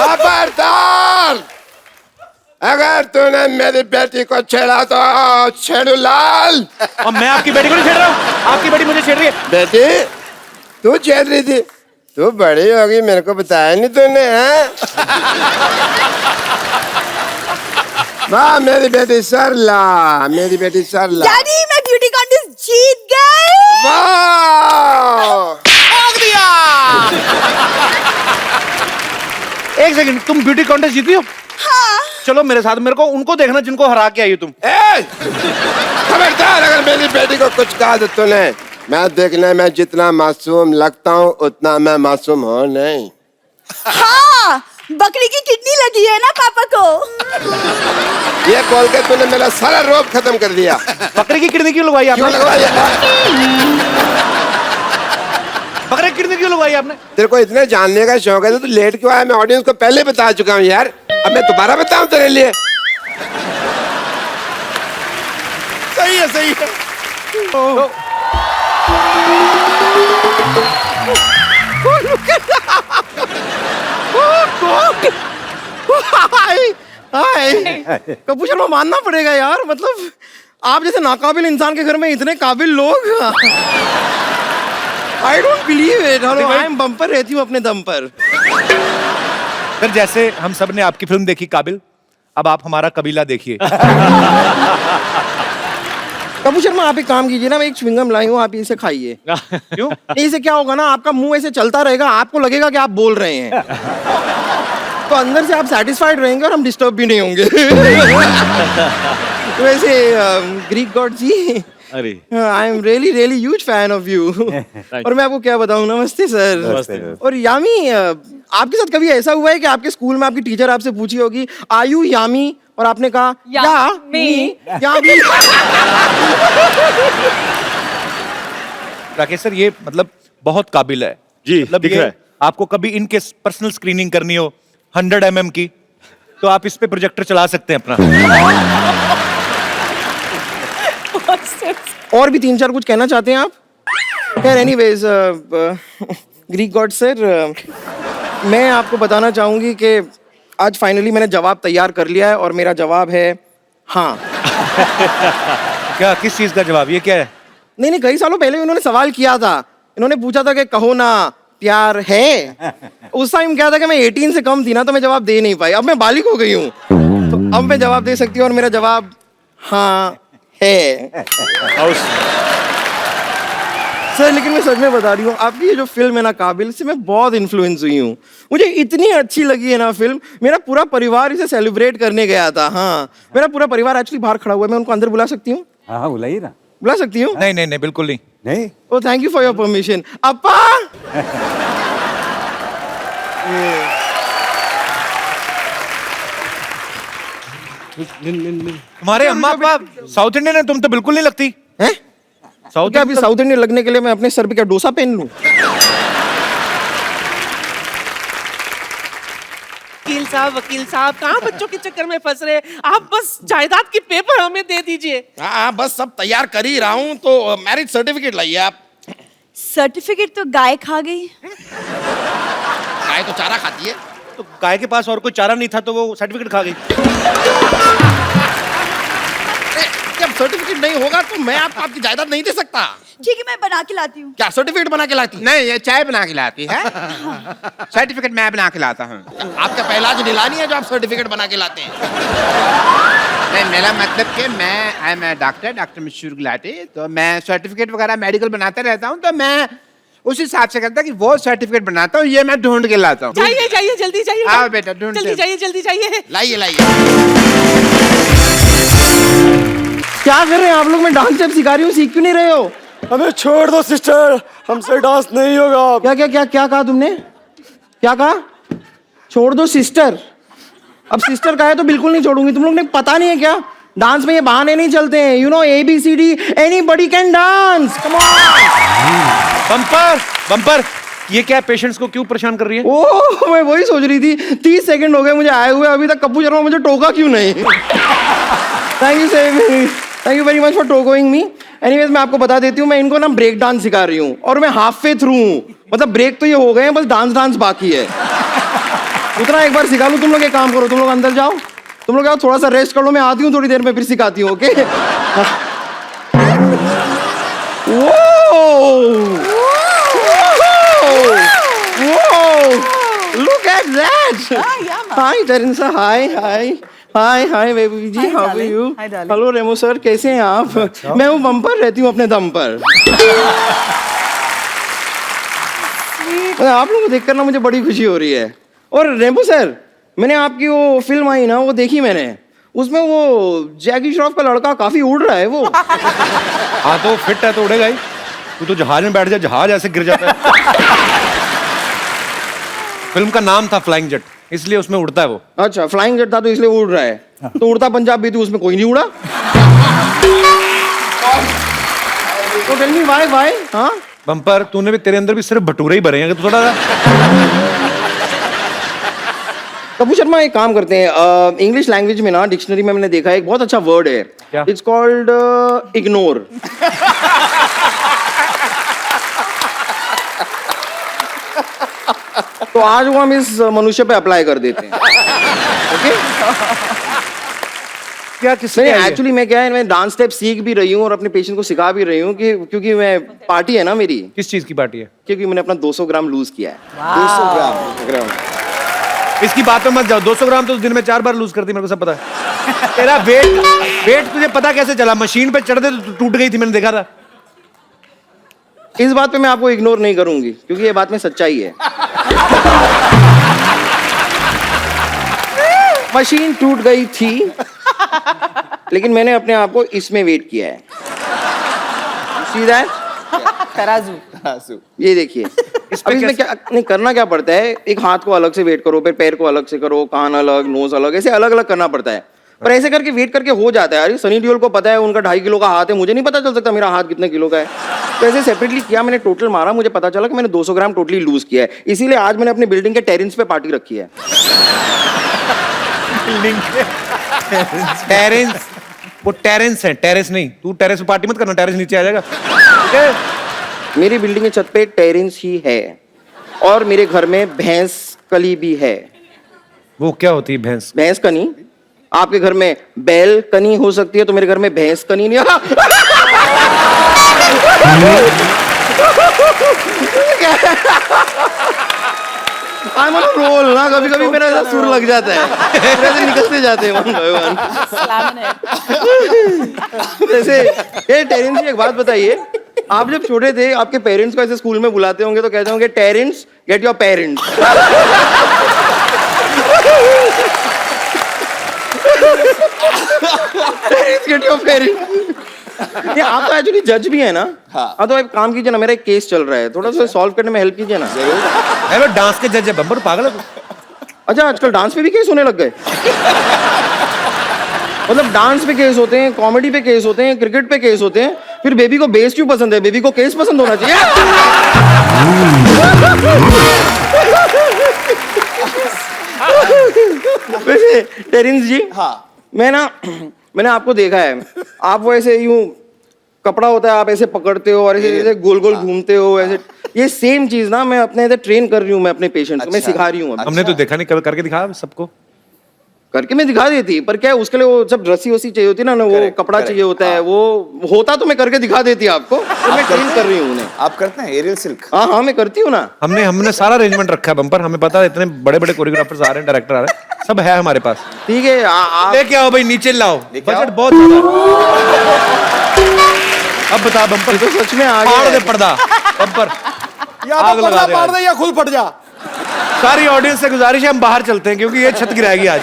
खबरदार, अगर तूने मेरी बेटी को छेड़ा तो छेड़ू लाल। और मैं आपकी बेटी को नहीं छेड़ रहा हूँ, आपकी बेटी मुझे छेड़ रही है। बेटी तू छेड़ रही थी, तू बड़ी होगी, मेरे को बताया नहीं तूने, हैं? वाह मेरी बेटी सरला, मेरी बेटी सरला। डैडी मैं ब्यूटी कॉन्टेस्ट जीत गई। वाह दिया। एक सेकंड, तुम ब्यूटी कॉन्टेस्ट जीती हो? हाँ। चलो मेरे साथ, मेरे को उनको देखना जिनको हरा के आई हो तुम। खबरदार, अगर मेरी बेटी को कुछ कहा तो तूने, मैं देखने में जितना मासूम लगता हूँ उतना मैं मासूम हूँ नहीं। हाँ, बकरी की किडनी लगी है ना पापा को। ये बोल के तूने मेरा सारा रोब खत्म कर दिया। बकरी की किडनी क्यों लगवाई आपने? क्यों लगवाई? बकरी की किडनी क्यों लगवाई आपने? तेरे को इतने जानने का शौक है तो तू लेट क्यों आया? मैं ऑडियंस को पहले बता चुका हूँ यार, अब मैं दोबारा बताऊं तेरे लिए? सही है, सही है। कपूर शर्मा मानना पड़ेगा यार, मतलब आप जैसे नाकाबिल इंसान के घर में इतने काबिल लोग। I don't believe it. Hello, I am bumper रहती हूँ अपने दम पर। फिर जैसे हम सब ने आपकी फिल्म देखी काबिल, अब आप हमारा कबीला देखिए। कपूर शर्मा आप एक काम कीजिए ना, मैं एक च्युइंगम लाई हूँ, आप इसे खाइए। क्यों? इसे क्या होगा ना, आपका मुंह ऐसे चलता रहेगा, आपको लगेगा कि आप बोल रहे हैं। तो अंदर से आप सेटिस्फाइड रहेंगे और हम डिस्टर्ब भी नहीं होंगे। वैसे ग्रीक गॉड जी, अरे I am really really huge fan of you. और मैं आपको क्या बताऊं, नमस्ते सर। नमस्ते। और यामी, आपके साथ कभी ऐसा हुआ है कि आपके स्कूल में आपकी टीचर आपसे पूछी होगी आर यू यामी, और आपने कहा यामी। राकेश सर, ये मतलब बहुत काबिल है जी, मतलब दिख ये रहा है। आपको कभी इनके पर्सनल स्क्रीनिंग करनी हो 100 mm की, तो आप इस पे प्रोजेक्टर चला सकते हैं अपना। और भी 3-4 कुछ कहना चाहते हैं आप? खैर एनीवेज, ग्रीक गॉड सर, मैं आपको बताना चाहूंगी कि आज फाइनली मैंने जवाब तैयार कर लिया है और मेरा जवाब है हाँ। क्या, किस चीज का जवाब? ये क्या है? नहीं नहीं, कई सालों पहले उन्होंने सवाल किया था, इन्होंने पूछा था कि कहो ना प्यार है। उस टाइम क्या था कि मैं 18 से कम थी ना, तो मैं जवाब दे नहीं पाई। अब मैं बालिग हो गई हूँ, तो अब मैं जवाब दे सकती हूँ और मेरा जवाब हाँ है। सर लेकिन मैं सच में बता रही हूँ, आपकी ये जो फिल्म है ना काबिल, इससे मैं बहुत इन्फ्लुएंस हुई हूँ। मुझे इतनी अच्छी लगी है ना फिल्म, मेरा पूरा परिवार इसे सेलिब्रेट करने गया था। हाँ, मेरा पूरा परिवार एक्चुअली बाहर खड़ा हुआ है, मैं उनको अंदर बुला सकती हूँ? हाँ बुलाइए ना। बुला सकती हूँ? नहीं नहीं नहीं, बिल्कुल नहीं। नहीं, oh thank you for your permission. अप्पा तुम्हारे अम्मा पापा साउथ इंडियन है, तुम तो बिल्कुल नहीं लगती हैं? साउथ क्या अभी साउथ इंडियन लगने के लिए मैं अपने सर पे क्या डोसा पहन लूं? वकील साहब कहाँ बच्चों के चक्कर में फंस रहे? आप बस जायदाद की पेपर हमें दे दीजिए। हाँ बस सब तैयार कर ही रहा हूँ, तो मैरिज सर्टिफिकेट लाइए आप। सर्टिफिकेट तो गाय खा गई। गाय तो चारा खाती है। तो गाय के पास और कोई चारा नहीं था तो वो सर्टिफिकेट खा गई। जब सर्टिफिकेट नहीं होगा तो मैं आपकी जायदाद नहीं दे सकता। ठीक है, मैं बना के लाती हूँ। क्या सर्टिफिकेट बना के लाती? नहीं, ये चाय बना के लाती है। सर्टिफिकेट मैं बना के लाता हूँ। आपका पहला जो नीलानी है जो आप सर्टिफिकेट बना के लाते हैं। नहीं, मेरा मतलब कि मैं डॉक्टर मशहूर गुलाटी, तो मैं सर्टिफिकेट वगैरह मेडिकल बनाता रहता हूँ, तो मैं उस हिसाब से करता कि वो सर्टिफिकेट बनाता हूँ, ये मैं ढूंढ के लाता हूँ। जाइए जाइए जल्दी जाइए। आओ बेटा, ढूंढते जल्दी जाइए जल्दी जाइए। लाइए लाइए। क्या कर रहे हैं आप लोग? मैं डांस स्टेप सिखा रही हूँ, सीख क्यों नहीं रहे हो? हमें छोड़ दो सिस्टर, हमसे डांस नहीं होगा। क्या क्या क्या क्या कहा तुमने? क्या कहा? छोड़ दो सिस्टर? अब सिस्टर कहा है तो बिल्कुल नहीं छोड़ूंगी। तुम लोग ने पता नहीं है क्या, डांस में ये बहाने नहीं चलते हैं। You know ABCD, anybody can dance. Come on. Bumper bumper, ये क्या पेशेंट्स को क्यों परेशान कर रही है? ओह, मैं वही सोच रही थी, 30 सेकंड हो गए मुझे आए हुए, अभी तक कपूर शर्मा मुझे टोका क्यों नहीं? Thank you very much for टोकोइंग मी। एनीवेज मैं आपको बता देती हूँ, मैं इनको ना ब्रेक डांस सिखा रही हूँ और मैं हाफ वे थ्रू हूँ। मतलब ब्रेक तो ये हो गए हैं, बस डांस बाकी है। उतना एक बार सिखा लूं। तुम लोग एक काम करो, तुम लोग अंदर जाओ, तुम लोग आओ, थोड़ा सा रेस्ट कर लो, मैं आती हूँ थोड़ी देर में, फिर सिखाती हूँ। Okay? Look at that! Hi, Terence. Hi, baby ji, how are you? Hello Remo sir, कैसे हैं आप? मैं हूँ बम्पर, रहती हूँ अपने दम पर। आप लोगों को देखकर ना मुझे बड़ी खुशी हो रही है। और रेमो सर, मैंने आपकी वो फिल्म आई ना, वो देखी मैंने, उसमें वो जैकी श्रॉफ का लड़का काफी उड़ रहा है वो। हाँ तो फिट है तो उड़ेगा ही। तू तो जहाज में बैठ जा, जहाज ऐसे गिर जाता है। फिल्म का नाम था फ्लाइंग जेट, इसलिए उसमें उड़ता है वो। अच्छा, फ्लाइंग जेट था तो इसलिए उड़ रहा है। तो उड़ता पंजाब भी थी, उसमें कोई नहीं उड़ा। तो टेल मी व्हाई? हाँ बम्पर, तूने भी, तेरे अंदर भी सिर्फ भटूरे ही भरे हैं कि तू थोड़ा कपूर शर्मा, एक काम करते हैं, इंग्लिश लैंग्वेज में ना डिक्शनरी में मैंने देखा है एक बहुत अच्छा वर्ड है। क्या? It's called ignore. तो आज वो हम इस मनुष्य पे अप्लाई कर देते हैं। ओके? क्या किससे नहीं, एक्चुअली मैं क्या है, मैं डांस स्टेप सीख भी रही हूँ और अपने पेशेंट को सिखा भी रही हूँ कि क्योंकि मैं पार्टी है ना मेरी, किस चीज की पार्टी है? क्योंकि मैंने अपना 200 ग्राम लूज किया है। 200 ग्राम। इसकी बात में मत जाओ, 200 ग्राम तो दिन में 4 बार लूज करती, मेरे को सब पता है। तेरा वेट तुझे पता कैसे चला? मशीन पे चढ़ते तो टूट गई थी, मैंने देखा था। इस बात पे मैं आपको इग्नोर नहीं करूंगी क्योंकि ये बात में सच्चाई है। मशीन टूट गई थी, लेकिन मैंने अपने आप को इसमें वेट किया है। See that? तराजू। ये देखिए, अब इसमें क्या नहीं करना, क्या पड़ता है, एक हाथ को अलग से वेट करो, फिर पैर को अलग से करो, कान अलग, नोज अलग, ऐसे अलग अलग करना पड़ता है। पर ऐसे करके वेट करके हो जाता है। अरे सनी डियोल को पता है, उनका 2.5 किलो का हाथ है, मुझे नहीं पता चल सकता मेरा हाथ कितने किलो का है। तो ऐसे सेपरेटली किया, मैंने टोटल मारा, मुझे पता चला कि मैंने 200 ग्राम टोटली लूज किया है। इसीलिए आज मैंने अपनी बिल्डिंग के टेरेस पे पार्टी रखी है। टेरेंस, वो टेरेंस है, टेरेस नहीं। तू टेरेस पे पार्टी मत करना, टेरेस नीचे आ जाएगा। ठीक है? मेरी बिल्डिंग के छत पे टेरेस ही है और मेरे घर में भैंस कली भी है। वो क्या होती है भैंस? भैंस कनी? आपके घर में बैल कनी हो सकती है, तो मेरे घर में भैंस कनी नहीं। I'm on a roll ना, कभी कभी मेरा ऐसा सुर लग जाता है, फिर ऐसे निकलते जाते हैं one by one। जैसे ये टेरेंस, एक बात बताइए, आप जब छोटे थे आपके पेरेंट्स को ऐसे स्कूल में बुलाते होंगे तो कहते होंगे Terence get your parents. Get your parents. ये आप तो एक्चुअली जज भी है ना? हाँ। तो एक काम कीजिए ना, मेरा एक केस चल रहा है, थोड़ा सा सॉल्व करने में हेल्प कीजिए ना। अरे डांस के जज है बम्बर, पागल है तू? अच्छा, आजकल डांस पे भी केस होने लग गए? मतलब डांस पे केस होते हैं, कॉमेडी पे केस होते हैं, क्रिकेट पे केस होते हैं, फिर बेबी को बेस क्यों पसंद है? बेबी को केस पसंद होना चाहिए। वैसे टेरेंस जी, हाँ, मैंने आपको देखा है, आप वो ऐसे यूं कपड़ा होता है, आप ऐसे पकड़ते हो और ऐसे गोल गोल घूमते हो ऐसे। ये सेम चीज ना मैं अपने इधर ट्रेन कर रही हूँ, मैं अपने पेशेंट्स को मैं सिखा रही हूँ। हमने तो देखा नहीं, कभी करके दिखा सबको। करके मैं दिखा देती, पर क्या है उसके लिए वो सब रस्सी वस्सी चाहिए होती है ना, वो कपड़ा चाहिए होता है, वो होता तो मैं करके दिखा देती आपको, तो मैं ट्रेन कर रही हूँ उन्हें। आप करते हैं एरियल सिल्क? हाँ, मैं करती हूँ ना। हमने सारा अरेंजमेंट रखा है बम्पर, हमें पता है इतने बड़े बड़े कोरियोग्राफर्स आ रहे हैं, डायरेक्टर आ रहे हैं, सब है हमारे पास। ठीक है, आप लेके आओ भाई, नीचे लाओ, बजट बहुत ज्यादा। अब बता बम्पर, तो सच में आ फाड़ गया दे पर्दा बम्पर, या आग तो लगा पर्दा दे फाड़ आज। दे या खुद फट जा। सारी ऑडियंस से गुजारिश है हम बाहर चलते हैं क्योंकि ये छत गिराएगी आज।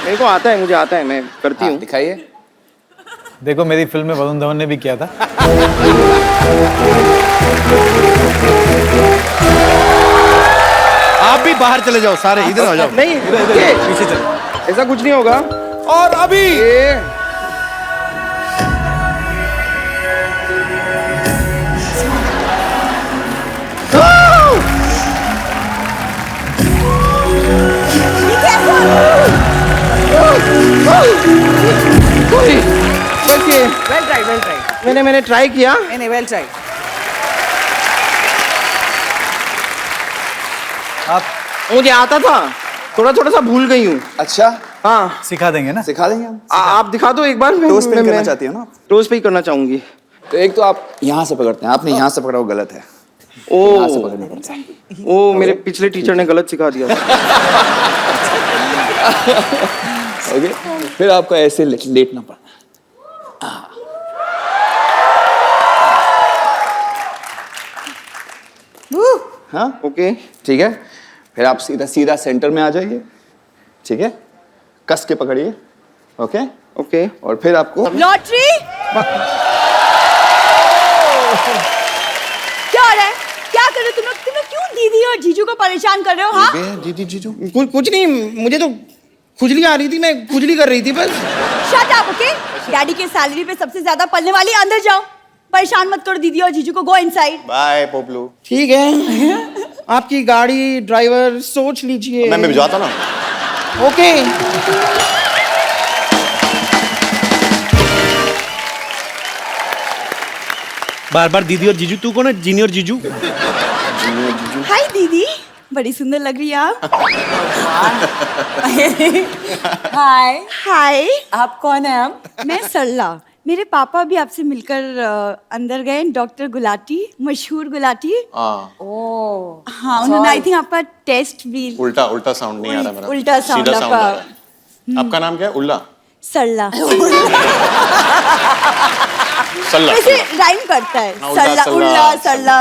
मेरे को आता है, मुझे आता है, मैं करती हूँ। दिखाइए। देखो मेरी फिल्म में वरुण धवन ने भी किया था। आप भी बाहर चले जाओ, सारे इधर आ जाओ। नहीं, पीछे चलो, ऐसा कुछ नहीं होगा। और अभी ये वेल ट्राई। मैंने ट्राई किया। नहीं, वेल ट्राई। आप मुझे आता था, थोड़ा थोड़ा सा भूल गई हूँ। अच्छा, हाँ, सिखा देंगे ना। सिखा देंगे हम। आप दिखा दो एक बार। टोस्ट पे करना चाहती हो ना आप? टोस्ट पे ही करना चाहूंगी। तो एक तो आप यहाँ से पकड़ते हैं, आपने यहाँ से पकड़ा, वो गलत है। ओ यहाँ से पकड़ना पड़ता है। ओ, मेरे पिछले टीचर ने गलत सिखा दिया। ओके, फिर आपको ऐसे लेटना पड़ना। हाँ, ओके, ठीक है। फिर आप सीधा सीधा सेंटर में आ जाइए, ठीक है। कस के पकड़िए, ओके। ओके। और फिर आपको लॉटरी क्या हो रहा है? क्या कर रहे हो तुम लोग? क्यों दीदी और जीजू को परेशान कर रहे हो? हाँ, दीदी जीजू कुछ नहीं, मुझे तो खुजली आ रही थी, मैं खुजली कर रही थी बस। Shut up, okay? डैडी के सैलरी पे सबसे ज्यादा पलने वाली, अंदर जाओ। परेशान मत करो दीदी और जीजू को, गो इनसाइड। बाय पोपलू। ठीक है, आपकी गाड़ी ड्राइवर सोच लीजिए। मैं भिजवाता ना। ओके। बार बार दीदी और जीजू, तू कौन है? जीनी और जीजू? हाय दीदी, बड़ी सुंदर लग रही है आप। हाय, हाय, आप कौन है? आप मैं सरला। मेरे पापा भी आपसे मिलकर अंदर गए, डॉक्टर गुलाटी, मशहूर गुलाटी। ओह, हाँ, उन्होंने आई थिंक आपका टेस्ट भी। उल्टा उल्टा साउंड नहीं आ रहा मेरा। उल्टा साउंड सीधा sound आपका। आ रहा है। आपका नाम क्या है? उल्ला? सरला। सल्ला। वैसे राइम करता है, हाँ, उल्टा, सरला, सल्ला, उल्ला, सरला।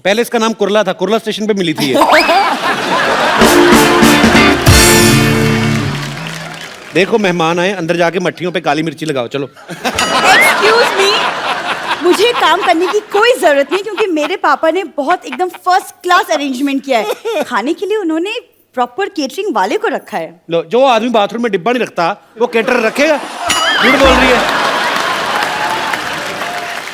पहले इसका नाम कुरला था, कुरला स्टेशन पे मिली थी ये। देखो मेहमान आए, अंदर जाके मट्ठियों पे काली मिर्ची लगाओ, चलो। एक्सक्यूज मी, मुझे काम करने की कोई जरूरत नहीं, क्योंकि मेरे पापा ने बहुत एकदम फर्स्ट क्लास अरेंजमेंट किया है। खाने के लिए उन्होंने प्रॉपर केटरिंग वाले को रखा है। लो, जो आदमी बाथरूम में डिब्बा नहीं रखता वो केटर रखेगा? झूठ बोल रही है।